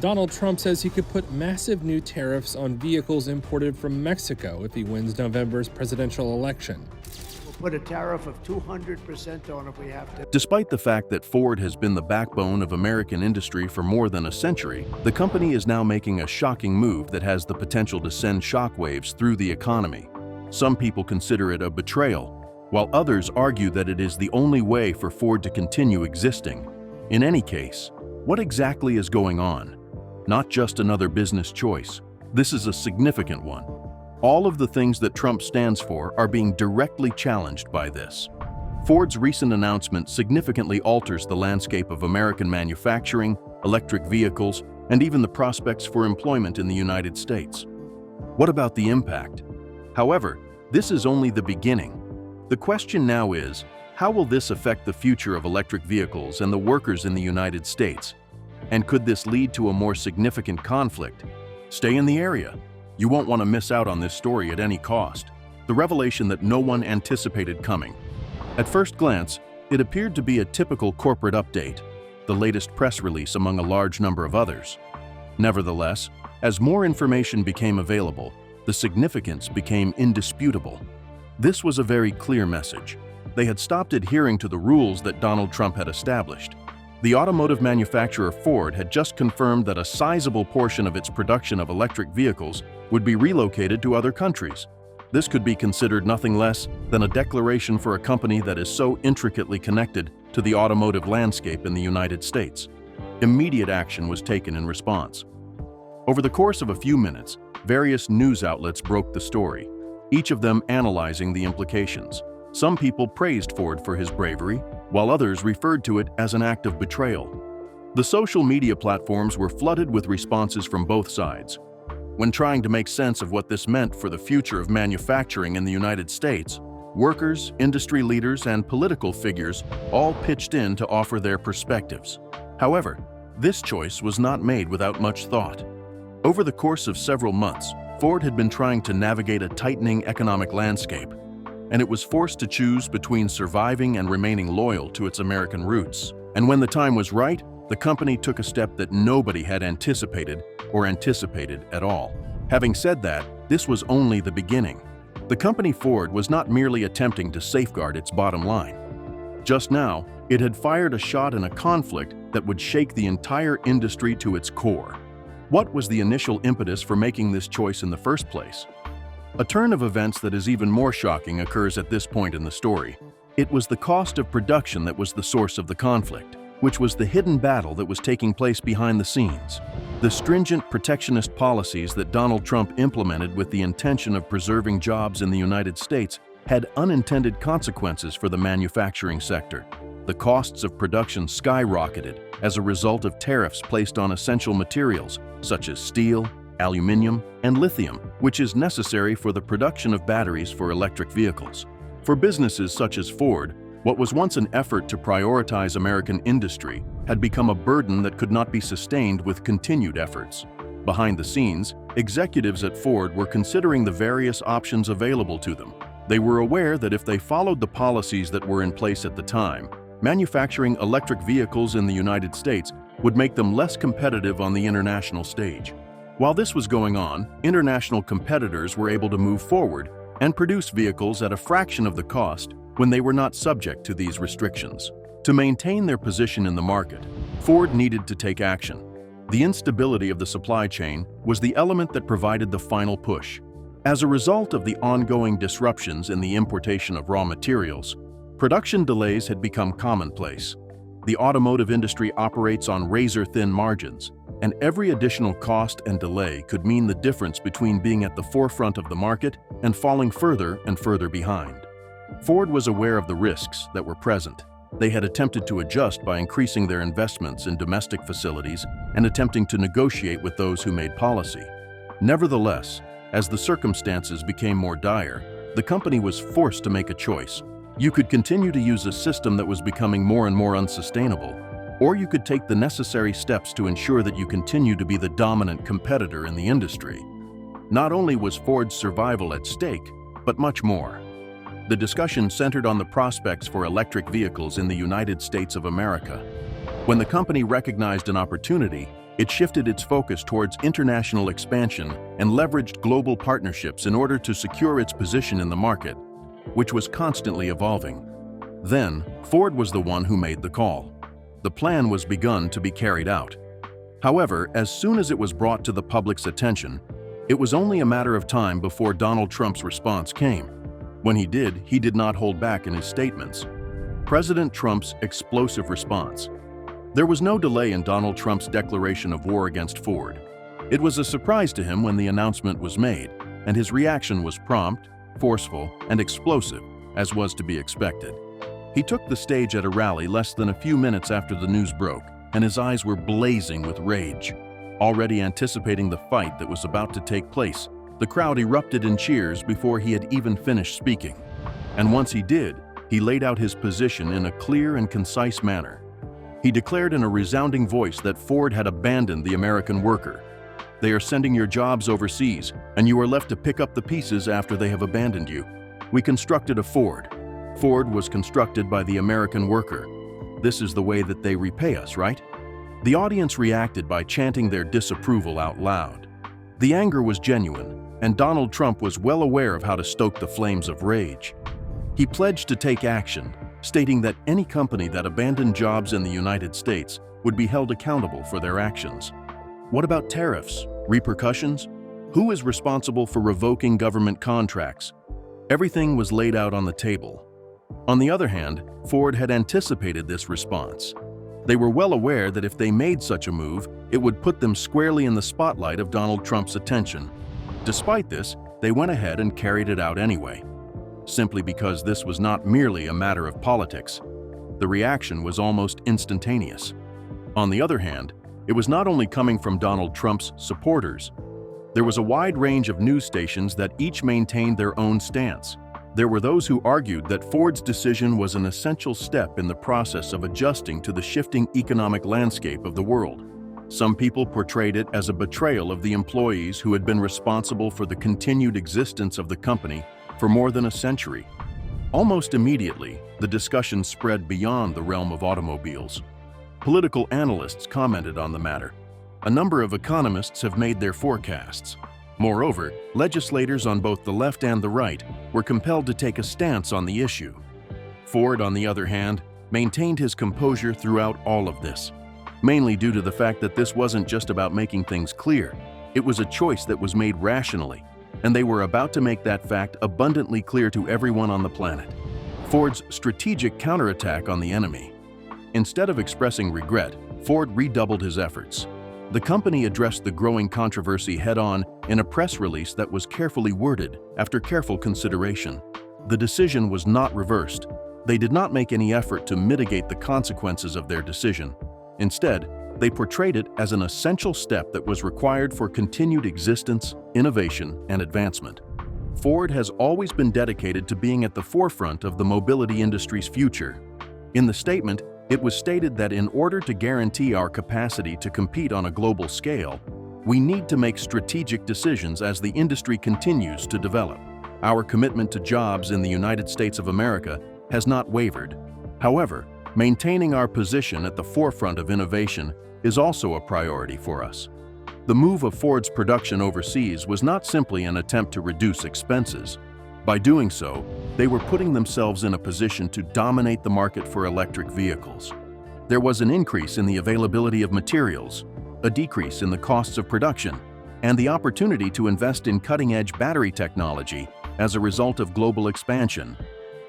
Donald Trump says he could put massive new tariffs on vehicles imported from Mexico if he wins November's presidential election. We'll put a tariff of 200% on if we have to. Despite the fact that Ford has been the backbone of American industry for more than a century, the company is now making a shocking move that has the potential to send shockwaves through the economy. Some people consider it a betrayal, while others argue that it is the only way for Ford to continue existing. In any case, what exactly is going on? Not just another business choice. This is a significant one. All of the things that Trump stands for are being directly challenged by this. Ford's recent announcement significantly alters the landscape of American manufacturing, electric vehicles, and even the prospects for employment in the United States. What about the impact? However, this is only the beginning. The question now is, how will this affect the future of electric vehicles and the workers in the United States? And could this lead to a more significant conflict? Stay in the area. You won't want to miss out on this story at any cost. The revelation that no one anticipated coming. At first glance, it appeared to be a typical corporate update, the latest press release among a large number of others. Nevertheless, as more information became available, the significance became indisputable. This was a very clear message. They had stopped adhering to the rules that Donald Trump had established. The automotive manufacturer Ford had just confirmed that a sizable portion of its production of electric vehicles would be relocated to other countries. This could be considered nothing less than a declaration for a company that is so intricately connected to the automotive landscape in the United States. Immediate action was taken in response. Over the course of a few minutes, various news outlets broke the story, each of them analyzing the implications. Some people praised Ford for his bravery, while others referred to it as an act of betrayal. The social media platforms were flooded with responses from both sides. When trying to make sense of what this meant for the future of manufacturing in the United States, workers, industry leaders, and political figures all pitched in to offer their perspectives. However, this choice was not made without much thought. Over the course of several months, Ford had been trying to navigate a tightening economic landscape, and it was forced to choose between surviving and remaining loyal to its American roots. And when the time was right, the company took a step that nobody had anticipated at all. Having said that, this was only the beginning. The company Ford was not merely attempting to safeguard its bottom line. Just now, it had fired a shot in a conflict that would shake the entire industry to its core. What was the initial impetus for making this choice in the first place? A turn of events that is even more shocking occurs at this point in the story. It was the cost of production that was the source of the conflict, which was the hidden battle that was taking place behind the scenes. The stringent protectionist policies that Donald Trump implemented with the intention of preserving jobs in the United States had unintended consequences for the manufacturing sector. The costs of production skyrocketed as a result of tariffs placed on essential materials such as steel, aluminum, and lithium, which is necessary for the production of batteries for electric vehicles. For businesses such as Ford, what was once an effort to prioritize American industry had become a burden that could not be sustained with continued efforts. Behind the scenes, executives at Ford were considering the various options available to them. They were aware that if they followed the policies that were in place at the time, manufacturing electric vehicles in the United States would make them less competitive on the international stage. While this was going on, international competitors were able to move forward and produce vehicles at a fraction of the cost when they were not subject to these restrictions. To maintain their position in the market, Ford needed to take action. The instability of the supply chain was the element that provided the final push. As a result of the ongoing disruptions in the importation of raw materials, production delays had become commonplace. The automotive industry operates on razor-thin margins, and every additional cost and delay could mean the difference between being at the forefront of the market and falling further and further behind. Ford was aware of the risks that were present. They had attempted to adjust by increasing their investments in domestic facilities and attempting to negotiate with those who made policy. Nevertheless, as the circumstances became more dire, the company was forced to make a choice. You could continue to use a system that was becoming more and more unsustainable, or you could take the necessary steps to ensure that you continue to be the dominant competitor in the industry. Not only was Ford's survival at stake, but much more. The discussion centered on the prospects for electric vehicles in the United States of America. When the company recognized an opportunity, It shifted its focus towards international expansion and leveraged global partnerships in order to secure its position in the market, which was constantly evolving. Then, Ford was the one who made the call. The plan was begun to be carried out. However, as soon as it was brought to the public's attention, it was only a matter of time before Donald Trump's response came. When he did not hold back in his statements. President Trump's explosive response. There was no delay in Donald Trump's declaration of war against Ford. It was a surprise to him when the announcement was made, and his reaction was prompt, forceful, and explosive, as was to be expected. He took the stage at a rally less than a few minutes after the news broke, and his eyes were blazing with rage. Already anticipating the fight that was about to take place, the crowd erupted in cheers before he had even finished speaking. And once he did, he laid out his position in a clear and concise manner. He declared in a resounding voice that Ford had abandoned the American worker. They are sending your jobs overseas, and you are left to pick up the pieces after they have abandoned you. We constructed a Ford. Ford was constructed by the American worker. This is the way that they repay us, right? The audience reacted by chanting their disapproval out loud. The anger was genuine, and Donald Trump was well aware of how to stoke the flames of rage. He pledged to take action, stating that any company that abandoned jobs in the United States would be held accountable for their actions. What about tariffs? Repercussions? Who is responsible for revoking government contracts? Everything was laid out on the table. On the other hand, Ford had anticipated this response. They were well aware that if they made such a move, it would put them squarely in the spotlight of Donald Trump's attention. Despite this, they went ahead and carried it out anyway. Simply because this was not merely a matter of politics. The reaction was almost instantaneous. On the other hand, it was not only coming from Donald Trump's supporters. There was a wide range of news stations that each maintained their own stance. There were those who argued that Ford's decision was an essential step in the process of adjusting to the shifting economic landscape of the world. Some people portrayed it as a betrayal of the employees who had been responsible for the continued existence of the company for more than a century. Almost immediately, the discussion spread beyond the realm of automobiles. Political analysts commented on the matter. A number of economists have made their forecasts. Moreover, legislators on both the left and the right were compelled to take a stance on the issue. Ford, on the other hand, maintained his composure throughout all of this, mainly due to the fact that this wasn't just about making things clear. It was a choice that was made rationally, and they were about to make that fact abundantly clear to everyone on the planet. Ford's strategic counterattack on the enemy. Instead of expressing regret, Ford redoubled his efforts. The company addressed the growing controversy head-on in a press release that was carefully worded after careful consideration. The decision was not reversed. They did not make any effort to mitigate the consequences of their decision. Instead, they portrayed it as an essential step that was required for continued existence, innovation, and advancement. Ford has always been dedicated to being at the forefront of the mobility industry's future. In the statement, it was stated that in order to guarantee our capacity to compete on a global scale, we need to make strategic decisions as the industry continues to develop. Our commitment to jobs in the United States of America has not wavered. However, maintaining our position at the forefront of innovation is also a priority for us. The move of Ford's production overseas was not simply an attempt to reduce expenses. By doing so, they were putting themselves in a position to dominate the market for electric vehicles. There was an increase in the availability of materials, a decrease in the costs of production, and the opportunity to invest in cutting-edge battery technology as a result of global expansion.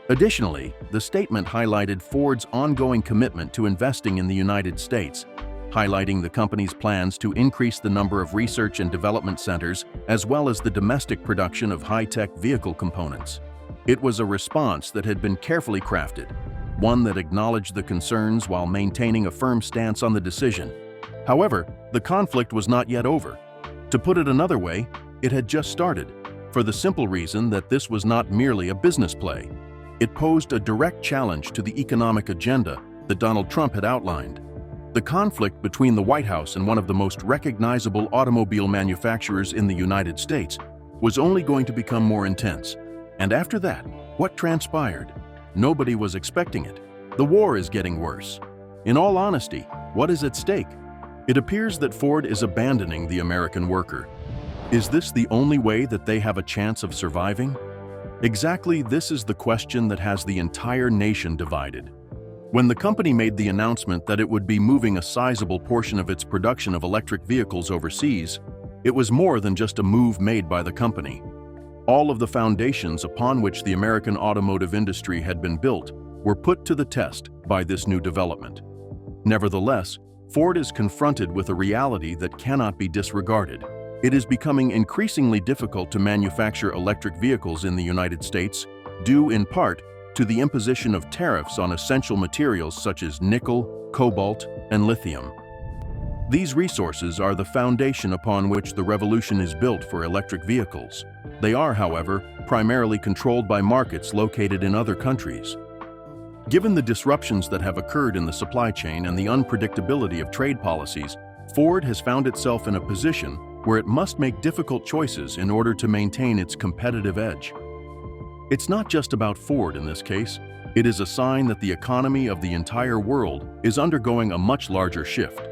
Additionally, the statement highlighted Ford's ongoing commitment to investing in the United States, highlighting the company's plans to increase the number of research and development centers as well as the domestic production of high-tech vehicle components. It was a response that had been carefully crafted, one that acknowledged the concerns while maintaining a firm stance on the decision. However, the conflict was not yet over. To put it another way, it had just started, for the simple reason that this was not merely a business play. It posed a direct challenge to the economic agenda that Donald Trump had outlined. The conflict between the White House and one of the most recognizable automobile manufacturers in the United States was only going to become more intense. And after that, what transpired? Nobody was expecting it. The war is getting worse. In all honesty, what is at stake? It appears that Ford is abandoning the American worker. Is this the only way that they have a chance of surviving? Exactly, this is the question that has the entire nation divided. When the company made the announcement that it would be moving a sizable portion of its production of electric vehicles overseas, it was more than just a move made by the company. All of the foundations upon which the American automotive industry had been built were put to the test by this new development. Nevertheless, Ford is confronted with a reality that cannot be disregarded. It is becoming increasingly difficult to manufacture electric vehicles in the United States, due in part to the imposition of tariffs on essential materials such as nickel, cobalt, and lithium. These resources are the foundation upon which the revolution is built for electric vehicles. They are, however, primarily controlled by markets located in other countries. Given the disruptions that have occurred in the supply chain and the unpredictability of trade policies, Ford has found itself in a position where it must make difficult choices in order to maintain its competitive edge. It's not just about Ford in this case. It is a sign that the economy of the entire world is undergoing a much larger shift.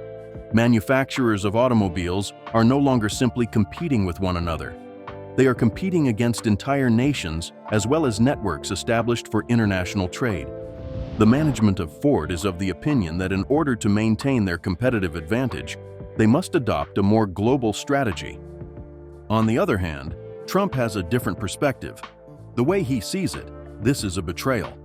Manufacturers of automobiles are no longer simply competing with one another. They are competing against entire nations as well as networks established for international trade. The management of Ford is of the opinion that in order to maintain their competitive advantage, they must adopt a more global strategy. On the other hand, Trump has a different perspective. The way he sees it, this is a betrayal.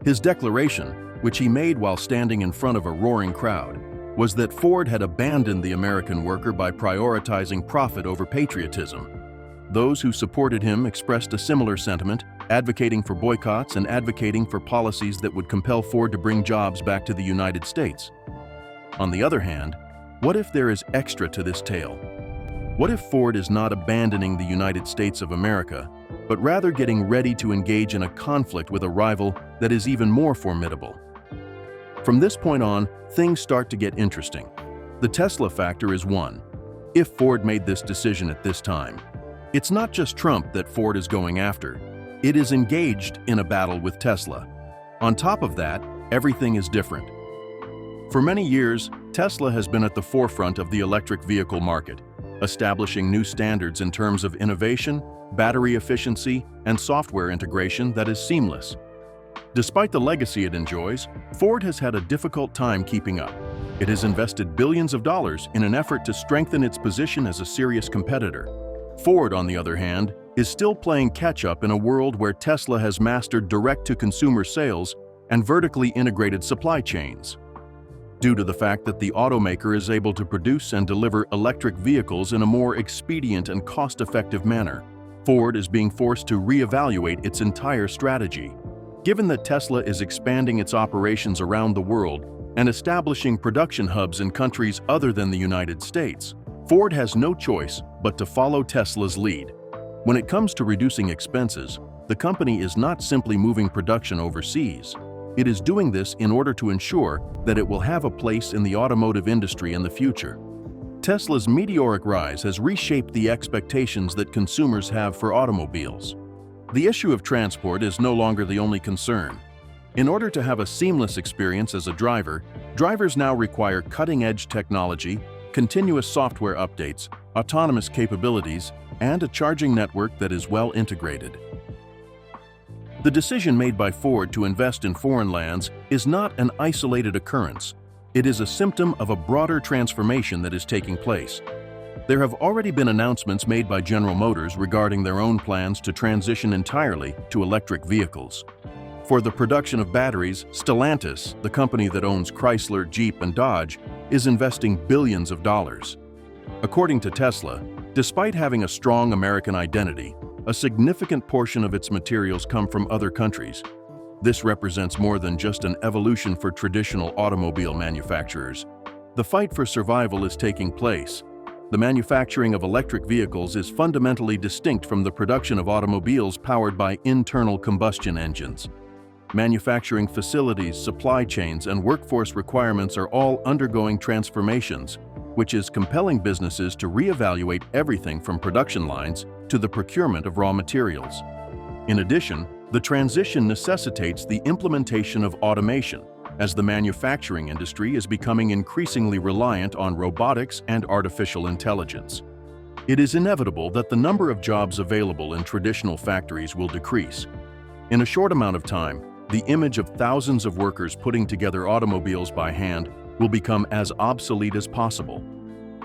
His declaration, which he made while standing in front of a roaring crowd, was that Ford had abandoned the American worker by prioritizing profit over patriotism. Those who supported him expressed a similar sentiment, advocating for boycotts and advocating for policies that would compel Ford to bring jobs back to the United States. On the other hand, what if there is extra to this tale? What if Ford is not abandoning the United States of America, but rather getting ready to engage in a conflict with a rival that is even more formidable? From this point on, things start to get interesting. The Tesla factor is one. If Ford made this decision at this time, it's not just Trump that Ford is going after. It is engaged in a battle with Tesla. On top of that, everything is different. For many years, Tesla has been at the forefront of the electric vehicle market, establishing new standards in terms of innovation, battery efficiency, and software integration that is seamless. Despite the legacy it enjoys, Ford has had a difficult time keeping up. It has invested billions of dollars in an effort to strengthen its position as a serious competitor. Ford, on the other hand, is still playing catch-up in a world where Tesla has mastered direct-to-consumer sales and vertically integrated supply chains. Due to the fact that the automaker is able to produce and deliver electric vehicles in a more expedient and cost-effective manner, Ford is being forced to reevaluate its entire strategy. Given that Tesla is expanding its operations around the world and establishing production hubs in countries other than the United States, Ford has no choice but to follow Tesla's lead. When it comes to reducing expenses, the company is not simply moving production overseas. It is doing this in order to ensure that it will have a place in the automotive industry in the future. Tesla's meteoric rise has reshaped the expectations that consumers have for automobiles. The issue of transport is no longer the only concern. In order to have a seamless experience as a driver, drivers now require cutting-edge technology, continuous software updates, autonomous capabilities, and a charging network that is well integrated. The decision made by Ford to invest in foreign lands is not an isolated occurrence. It is a symptom of a broader transformation that is taking place. There have already been announcements made by General Motors regarding their own plans to transition entirely to electric vehicles. For the production of batteries, Stellantis, the company that owns Chrysler, Jeep, and Dodge, is investing billions of dollars. According to Tesla, despite having a strong American identity, a significant portion of its materials come from other countries. This represents more than just an evolution for traditional automobile manufacturers. The fight for survival is taking place. The manufacturing of electric vehicles is fundamentally distinct from the production of automobiles powered by internal combustion engines. Manufacturing facilities, supply chains, and workforce requirements are all undergoing transformations, which is compelling businesses to reevaluate everything from production lines to the procurement of raw materials. In addition, the transition necessitates the implementation of automation, as the manufacturing industry is becoming increasingly reliant on robotics and artificial intelligence. It is inevitable that the number of jobs available in traditional factories will decrease. In a short amount of time, the image of thousands of workers putting together automobiles by hand will become as obsolete as possible.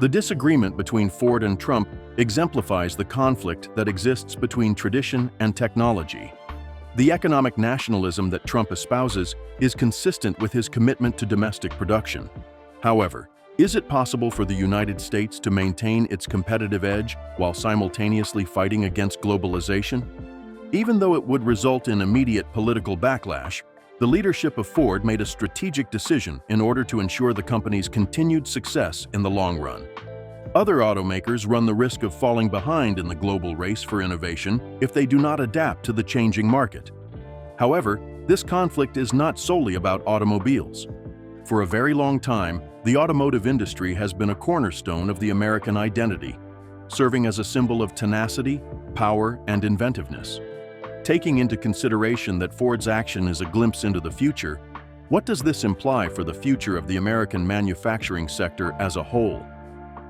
The disagreement between Ford and Trump exemplifies the conflict that exists between tradition and technology. The economic nationalism that Trump espouses is consistent with his commitment to domestic production. However, is it possible for the United States to maintain its competitive edge while simultaneously fighting against globalization? Even though it would result in immediate political backlash, the leadership of Ford made a strategic decision in order to ensure the company's continued success in the long run. Other automakers run the risk of falling behind in the global race for innovation if they do not adapt to the changing market. However, this conflict is not solely about automobiles. For a very long time, the automotive industry has been a cornerstone of the American identity, serving as a symbol of tenacity, power, and inventiveness. Taking into consideration that Ford's action is a glimpse into the future, what does this imply for the future of the American manufacturing sector as a whole?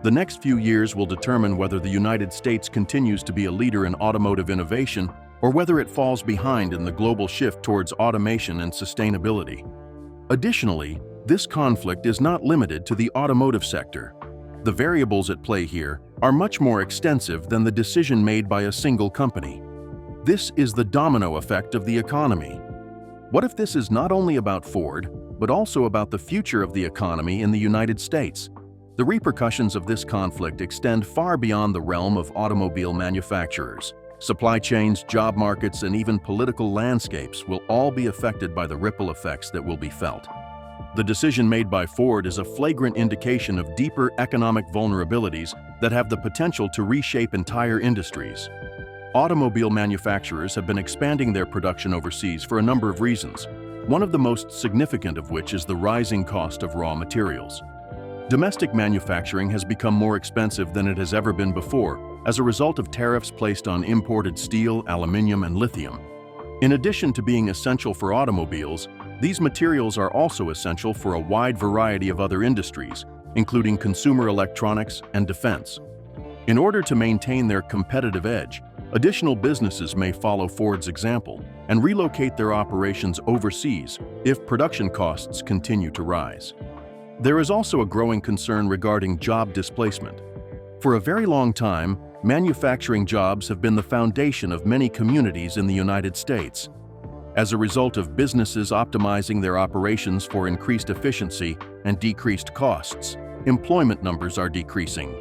The next few years will determine whether the United States continues to be a leader in automotive innovation or whether it falls behind in the global shift towards automation and sustainability. Additionally, this conflict is not limited to the automotive sector. The variables at play here are much more extensive than the decision made by a single company. This is the domino effect of the economy. What if this is not only about Ford, but also about the future of the economy in the United States? The repercussions of this conflict extend far beyond the realm of automobile manufacturers. Supply chains, job markets, and even political landscapes will all be affected by the ripple effects that will be felt. The decision made by Ford is a flagrant indication of deeper economic vulnerabilities that have the potential to reshape entire industries. Automobile manufacturers have been expanding their production overseas for a number of reasons, one of the most significant of which is the rising cost of raw materials. Domestic manufacturing has become more expensive than it has ever been before as a result of tariffs placed on imported steel, aluminum, and lithium. In addition to being essential for automobiles, these materials are also essential for a wide variety of other industries, including consumer electronics and defense. In order to maintain their competitive edge, additional businesses may follow Ford's example and relocate their operations overseas if production costs continue to rise. There is also a growing concern regarding job displacement. For a very long time, manufacturing jobs have been the foundation of many communities in the United States. As a result of businesses optimizing their operations for increased efficiency and decreased costs, employment numbers are decreasing.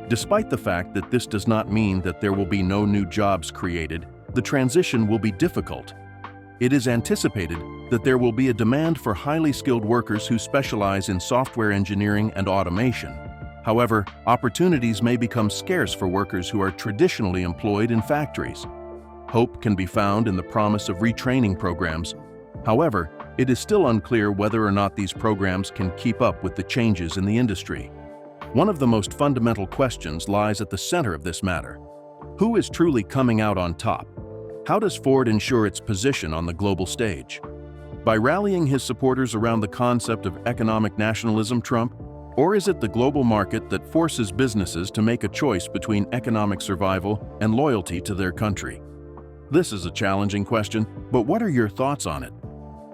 Despite the fact that this does not mean that there will be no new jobs created, the transition will be difficult. It is anticipated that there will be a demand for highly skilled workers who specialize in software engineering and automation. However, opportunities may become scarce for workers who are traditionally employed in factories. Hope can be found in the promise of retraining programs. However, it is still unclear whether or not these programs can keep up with the changes in the industry. One of the most fundamental questions lies at the center of this matter. Who is truly coming out on top? How does Ford ensure its position on the global stage? By rallying his supporters around the concept of economic nationalism, Trump? Or is it the global market that forces businesses to make a choice between economic survival and loyalty to their country? This is a challenging question, but what are your thoughts on it?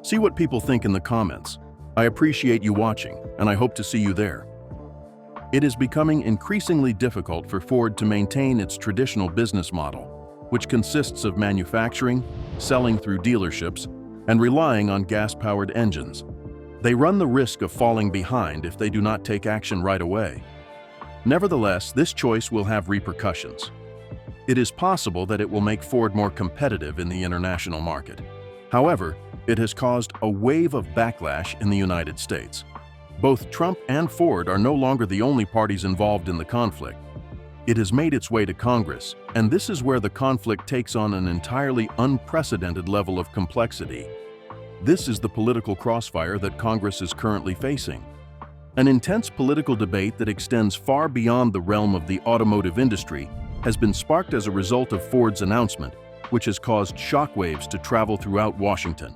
See what people think in the comments. I appreciate you watching, and I hope to see you there. It is becoming increasingly difficult for Ford to maintain its traditional business model, which consists of manufacturing, selling through dealerships, and relying on gas-powered engines. They run the risk of falling behind if they do not take action right away. Nevertheless, this choice will have repercussions. It is possible that it will make Ford more competitive in the international market. However, it has caused a wave of backlash in the United States. Both Trump and Ford are no longer the only parties involved in the conflict. It has made its way to Congress, and this is where the conflict takes on an entirely unprecedented level of complexity. This is the political crossfire that Congress is currently facing. An intense political debate that extends far beyond the realm of the automotive industry has been sparked as a result of Ford's announcement, which has caused shockwaves to travel throughout Washington.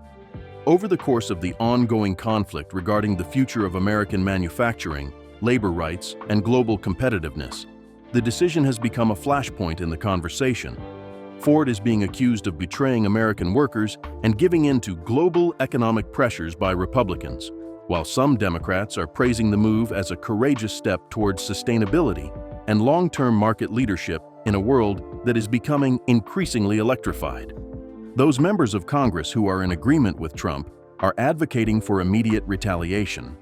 Over the course of the ongoing conflict regarding the future of American manufacturing, labor rights, and global competitiveness, the decision has become a flashpoint in the conversation. Ford is being accused of betraying American workers and giving in to global economic pressures by Republicans, while some Democrats are praising the move as a courageous step towards sustainability and long-term market leadership in a world that is becoming increasingly electrified. Those members of Congress who are in agreement with Trump are advocating for immediate retaliation.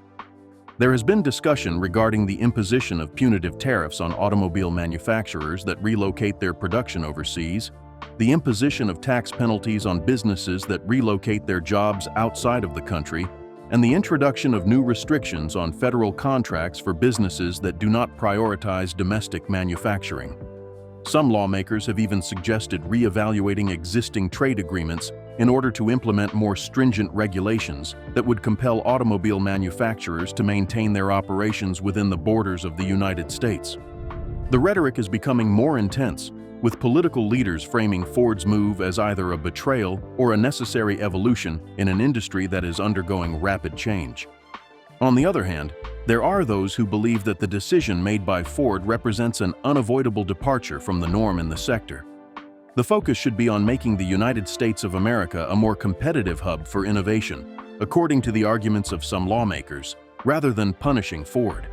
There has been discussion regarding the imposition of punitive tariffs on automobile manufacturers that relocate their production overseas, the imposition of tax penalties on businesses that relocate their jobs outside of the country, and the introduction of new restrictions on federal contracts for businesses that do not prioritize domestic manufacturing. Some lawmakers have even suggested re-evaluating existing trade agreements in order to implement more stringent regulations that would compel automobile manufacturers to maintain their operations within the borders of the United States. The rhetoric is becoming more intense, with political leaders framing Ford's move as either a betrayal or a necessary evolution in an industry that is undergoing rapid change. On the other hand, there are those who believe that the decision made by Ford represents an unavoidable departure from the norm in the sector. The focus should be on making the United States of America a more competitive hub for innovation, according to the arguments of some lawmakers, rather than punishing Ford.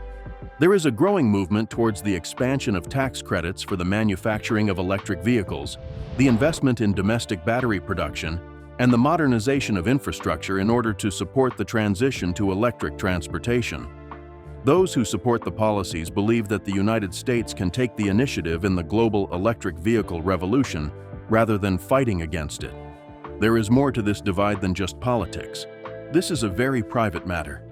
There is a growing movement towards the expansion of tax credits for the manufacturing of electric vehicles, the investment in domestic battery production, and the modernization of infrastructure in order to support the transition to electric transportation. Those who support the policies believe that the United States can take the initiative in the global electric vehicle revolution rather than fighting against it. There is more to this divide than just politics. This is a very private matter.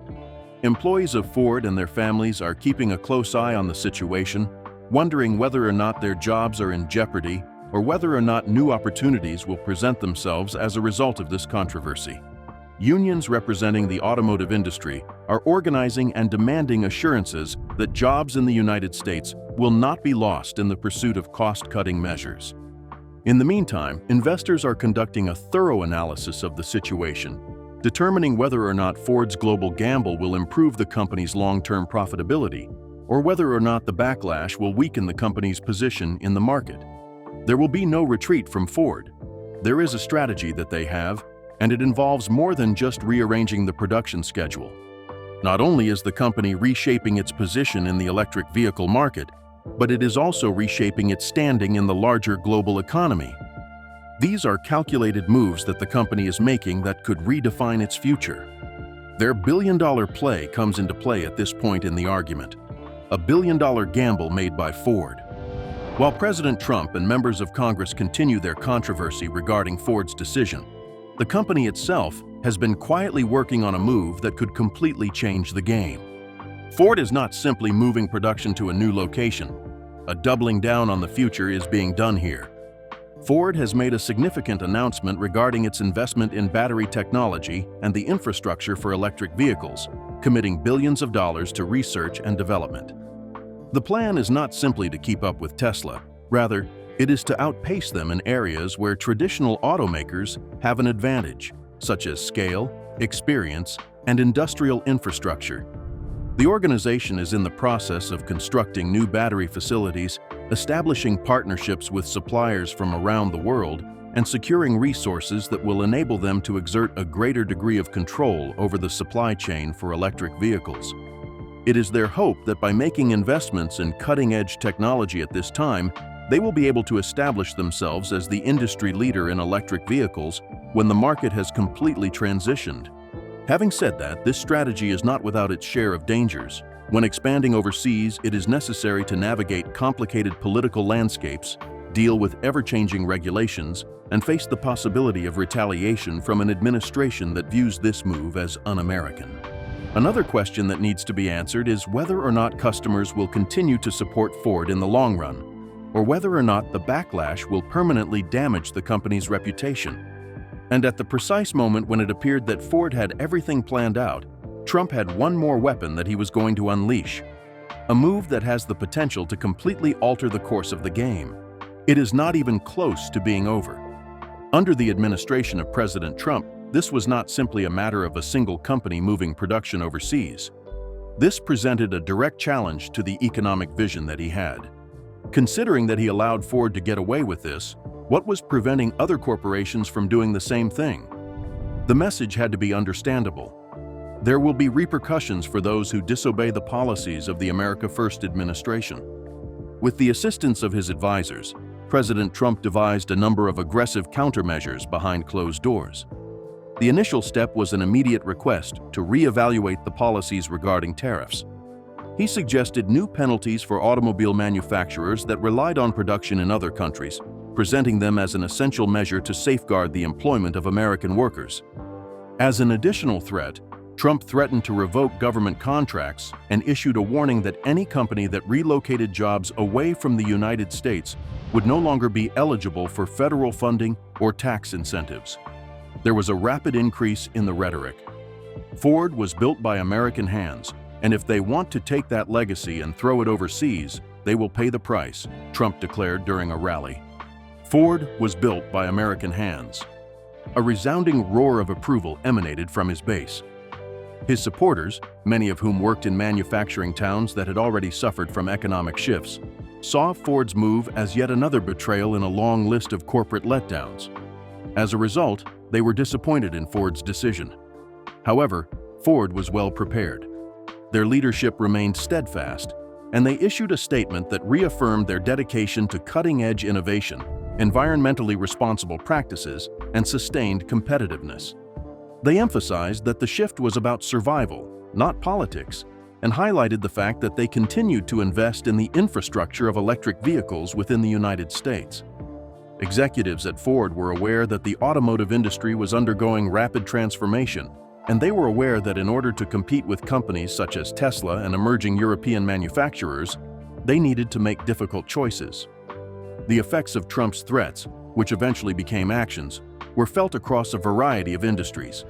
Employees of Ford and their families are keeping a close eye on the situation, wondering whether or not their jobs are in jeopardy or whether or not new opportunities will present themselves as a result of this controversy. Unions representing the automotive industry are organizing and demanding assurances that jobs in the United States will not be lost in the pursuit of cost-cutting measures. In the meantime, investors are conducting a thorough analysis of the situation, determining whether or not Ford's global gamble will improve the company's long-term profitability, or whether or not the backlash will weaken the company's position in the market. There will be no retreat from Ford. There is a strategy that they have, and it involves more than just rearranging the production schedule. Not only is the company reshaping its position in the electric vehicle market, but it is also reshaping its standing in the larger global economy. These are calculated moves that the company is making that could redefine its future. Their billion-dollar play comes into play at this point in the argument, a billion-dollar gamble made by Ford. While President Trump and members of Congress continue their controversy regarding Ford's decision, the company itself has been quietly working on a move that could completely change the game. Ford is not simply moving production to a new location. A doubling down on the future is being done here. Ford has made a significant announcement regarding its investment in battery technology and the infrastructure for electric vehicles, committing billions of dollars to research and development. The plan is not simply to keep up with Tesla. Rather, it is to outpace them in areas where traditional automakers have an advantage, such as scale, experience, and industrial infrastructure. The organization is in the process of constructing new battery facilities, establishing partnerships with suppliers from around the world, and securing resources that will enable them to exert a greater degree of control over the supply chain for electric vehicles. It is their hope that by making investments in cutting-edge technology at this time, they will be able to establish themselves as the industry leader in electric vehicles when the market has completely transitioned. Having said that, this strategy is not without its share of dangers. When expanding overseas, it is necessary to navigate complicated political landscapes, deal with ever-changing regulations, and face the possibility of retaliation from an administration that views this move as un-American. Another question that needs to be answered is whether or not customers will continue to support Ford in the long run, or whether or not the backlash will permanently damage the company's reputation. And at the precise moment when it appeared that Ford had everything planned out, Trump had one more weapon that he was going to unleash, a move that has the potential to completely alter the course of the game. It is not even close to being over. Under the administration of President Trump, this was not simply a matter of a single company moving production overseas. This presented a direct challenge to the economic vision that he had. Considering that he allowed Ford to get away with this, what was preventing other corporations from doing the same thing? The message had to be understandable. There will be repercussions for those who disobey the policies of the America First administration. With the assistance of his advisors, President Trump devised a number of aggressive countermeasures behind closed doors. The initial step was an immediate request to reevaluate the policies regarding tariffs. He suggested new penalties for automobile manufacturers that relied on production in other countries, presenting them as an essential measure to safeguard the employment of American workers. As an additional threat, Trump threatened to revoke government contracts and issued a warning that any company that relocated jobs away from the United States would no longer be eligible for federal funding or tax incentives. There was a rapid increase in the rhetoric. Ford was built by American hands, and if they want to take that legacy and throw it overseas, they will pay the price, Trump declared during a rally. Ford was built by American hands. A resounding roar of approval emanated from his base. His supporters, many of whom worked in manufacturing towns that had already suffered from economic shifts, saw Ford's move as yet another betrayal in a long list of corporate letdowns. As a result, they were disappointed in Ford's decision. However, Ford was well prepared. Their leadership remained steadfast, and they issued a statement that reaffirmed their dedication to cutting-edge innovation, environmentally responsible practices, and sustained competitiveness. They emphasized that the shift was about survival, not politics, and highlighted the fact that they continued to invest in the infrastructure of electric vehicles within the United States. Executives at Ford were aware that the automotive industry was undergoing rapid transformation, and they were aware that in order to compete with companies such as Tesla and emerging European manufacturers, they needed to make difficult choices. The effects of Trump's threats, which eventually became actions, were felt across a variety of industries.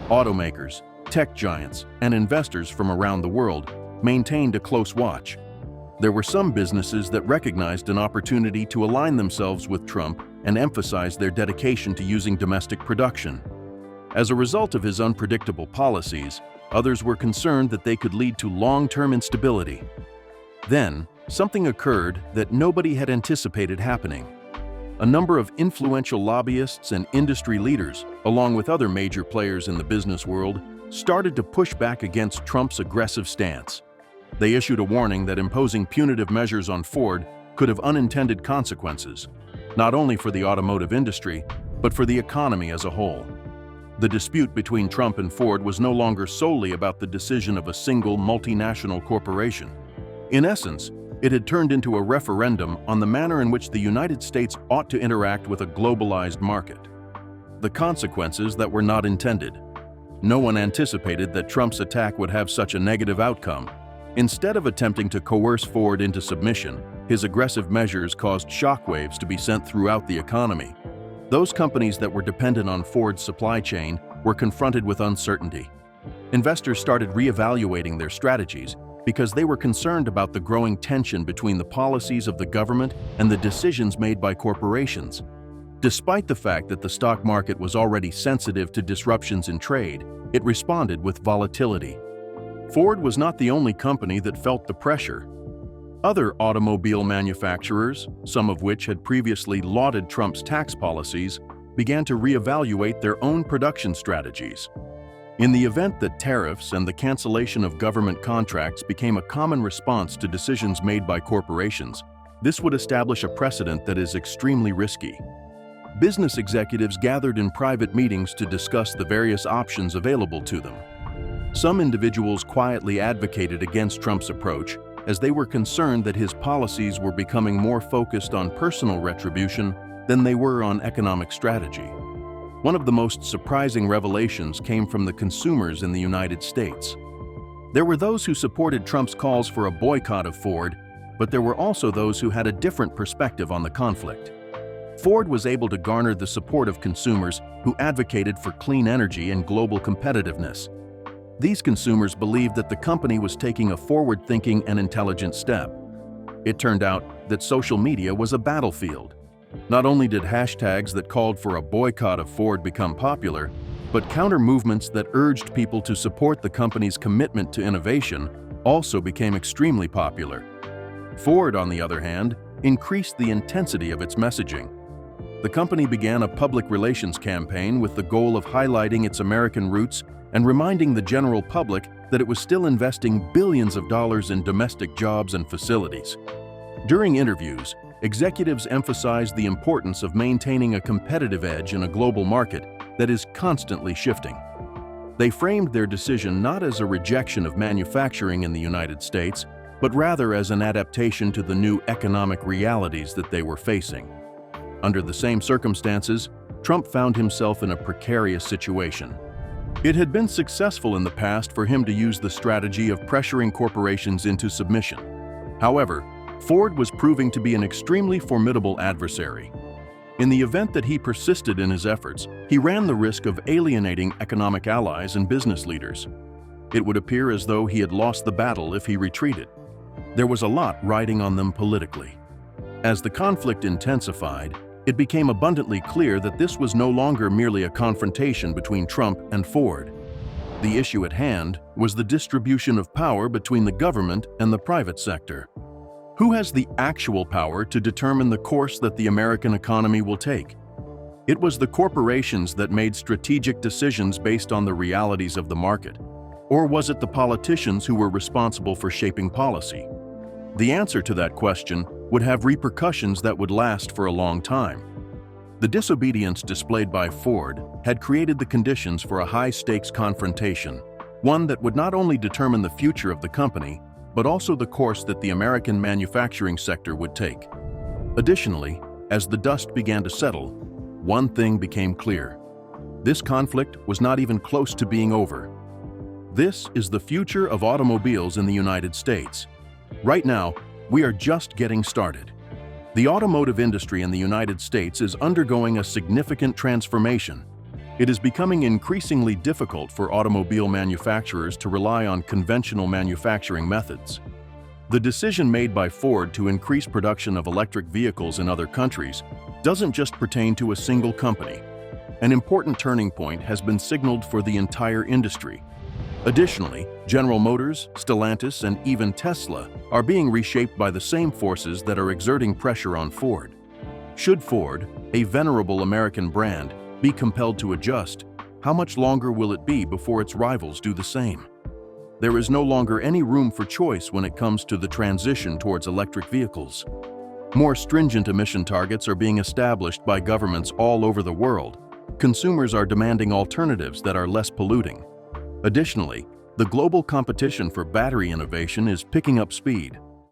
Automakers, tech giants, and investors from around the world maintained a close watch. There were some businesses that recognized an opportunity to align themselves with Trump and emphasize their dedication to using domestic production. As a result of his unpredictable policies, others were concerned that they could lead to long-term instability. Then, something occurred that nobody had anticipated happening. A number of influential lobbyists and industry leaders, along with other major players in the business world, started to push back against Trump's aggressive stance. They issued a warning that imposing punitive measures on Ford could have unintended consequences, not only for the automotive industry, but for the economy as a whole. The dispute between Trump and Ford was no longer solely about the decision of a single multinational corporation. In essence, it had turned into a referendum on the manner in which the United States ought to interact with a globalized market. The consequences that were not intended. No one anticipated that Trump's attack would have such a negative outcome. Instead of attempting to coerce Ford into submission, his aggressive measures caused shockwaves to be sent throughout the economy. Those companies that were dependent on Ford's supply chain were confronted with uncertainty. Investors started reevaluating their strategies because they were concerned about the growing tension between the policies of the government and the decisions made by corporations. Despite the fact that the stock market was already sensitive to disruptions in trade, it responded with volatility. Ford was not the only company that felt the pressure. Other automobile manufacturers, some of which had previously lauded Trump's tax policies, began to reevaluate their own production strategies. In the event that tariffs and the cancellation of government contracts became a common response to decisions made by corporations, this would establish a precedent that is extremely risky. Business executives gathered in private meetings to discuss the various options available to them. Some individuals quietly advocated against Trump's approach, as they were concerned that his policies were becoming more focused on personal retribution than they were on economic strategy. One of the most surprising revelations came from the consumers in the United States. There were those who supported Trump's calls for a boycott of Ford, but there were also those who had a different perspective on the conflict. Ford was able to garner the support of consumers who advocated for clean energy and global competitiveness. These consumers believed that the company was taking a forward-thinking and intelligent step. It turned out that social media was a battlefield. Not only did hashtags that called for a boycott of Ford become popular, But counter-movements that urged people to support the company's commitment to innovation also became extremely popular. Ford, on the other hand, increased the intensity of its messaging. The company began a public relations campaign with the goal of highlighting its American roots and reminding the general public that it was still investing billions of dollars in domestic jobs and facilities. During interviews, executives emphasized the importance of maintaining a competitive edge in a global market that is constantly shifting. They framed their decision not as a rejection of manufacturing in the United States, but rather as an adaptation to the new economic realities that they were facing. Under the same circumstances, Trump found himself in a precarious situation. It had been successful in the past for him to use the strategy of pressuring corporations into submission. However, Ford was proving to be an extremely formidable adversary. In the event that he persisted in his efforts, he ran the risk of alienating economic allies and business leaders. It would appear as though he had lost the battle if he retreated. There was a lot riding on them politically. As the conflict intensified, it became abundantly clear that this was no longer merely a confrontation between Trump and Ford. The issue at hand was the distribution of power between the government and the private sector. Who has the actual power to determine the course that the American economy will take? It was the corporations that made strategic decisions based on the realities of the market. Or was it the politicians who were responsible for shaping policy? The answer to that question would have repercussions that would last for a long time. The disobedience displayed by Ford had created the conditions for a high-stakes confrontation, one that would not only determine the future of the company, but also the course that the American manufacturing sector would take. Additionally, as the dust began to settle, one thing became clear. This conflict was not even close to being over. This is the future of automobiles in the United States. Right now, we are just getting started. The automotive industry in the United States is undergoing a significant transformation. It is becoming increasingly difficult for automobile manufacturers to rely on conventional manufacturing methods. The decision made by Ford to increase production of electric vehicles in other countries doesn't just pertain to a single company. An important turning point has been signaled for the entire industry. Additionally, General Motors, Stellantis, and even Tesla are being reshaped by the same forces that are exerting pressure on Ford. Should Ford, a venerable American brand, be compelled to adjust, how much longer will it be before its rivals do the same? There is no longer any room for choice when it comes to the transition towards electric vehicles. More stringent emission targets are being established by governments all over the world. Consumers are demanding alternatives that are less polluting. Additionally, the global competition for battery innovation is picking up speed.